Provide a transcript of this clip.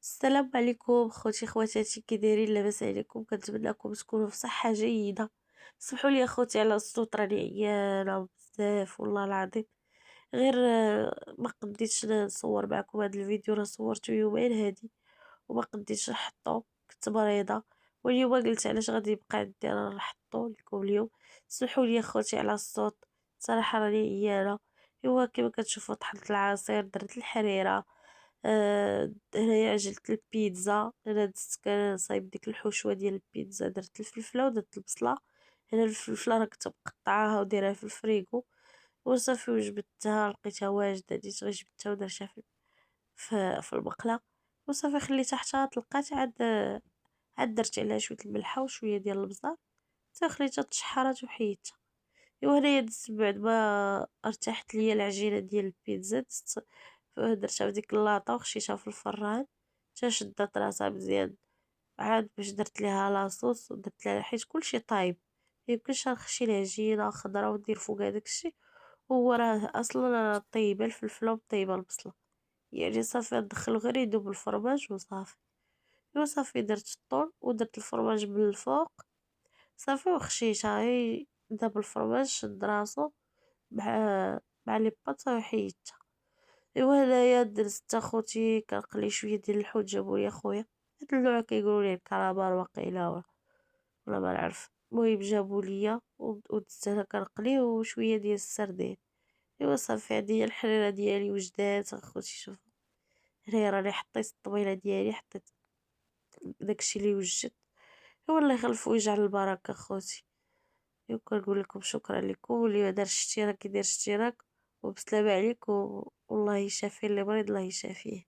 السلام عليكم خوتي خواتاتي، كي دايرين؟ لاباس عليكم؟ كنتمنىكم تكونوا في صحة جيدة. سمحوا لي اخوتي على الصوت، راني عيانة بزاف والله العظيم. غير ما قديتش نصور معكم هذا الفيديو، راه صورته يومين هادي وما قديتش نحطو، كنت مريضة. واليوم قلت علاش غادي يبقى ندير نحطو لكم اليوم. سمحوا لي اخوتي على الصوت، صراحة راني عيانة. ايوا كيما كتشوفوا طحنت العصير، درت الحريرة، هنايا عجلت البيتزا. انا دزت كنصايب ديك الحشوه ديال البيتزا، درت الفلفله ودرت البصله. هنا الفلفله راه كنت مقطعاها ودايرها في الفريغو وصافي، وجبدتها لقيتها واجده، ديت غير جبدتها ودرتها في المقله وصافي، خليتها حتى طلقات. عاد درت عليها شويه الملحه وشويه ديال البزار، حتى خليتها تشحرات وحيدتها. ايوا هنايا دزت بعد ما ارتاحت ليا العجينه ديال البيتزا، درتها في ديك اللاطه وخشيتها في الفران حتى شدات راسها مزيان. عاد باش درت ليها لاصوص ودرت ليها حيت كلشي طايب، ميمكنش نخشي العجينه خضرا وندير فوقها داكشي، هو راه اصلا طيبه الفلفله وطيبه البصله، يعني صافي ندخلو غير يدوب الفرماج وصافي. ايوا صافي درت الطول ودرت الفرماج من الفوق صافي وخشيتها، هي داب الفرماج شد راسو مع لي باط صافي حيدتها. ايوا هنايا درت اخوتي كنقلي شويه ديال الحوت، جابولي خويا هاد النوع كيقولوا ليه الكرامار واقيلا، ولا ما نعرف، المهم جابوا ليا ودزت انا كنقلي وشويه ديال السردين. ايوا صافي عندي الحريره ديالي وجدات اخوتي، شوف هنايا راني حطيت الطويله ديالي، حطيت داكشي اللي وجدت. ايوا الله يخلف ويجعل البركه اخوتي. ايوا كنقول لكم شكرا لكم، واللي ما دارش اشتراك يدير اشتراك، وبسلامة عليك والله يشافي اللي مريض الله يشافيه.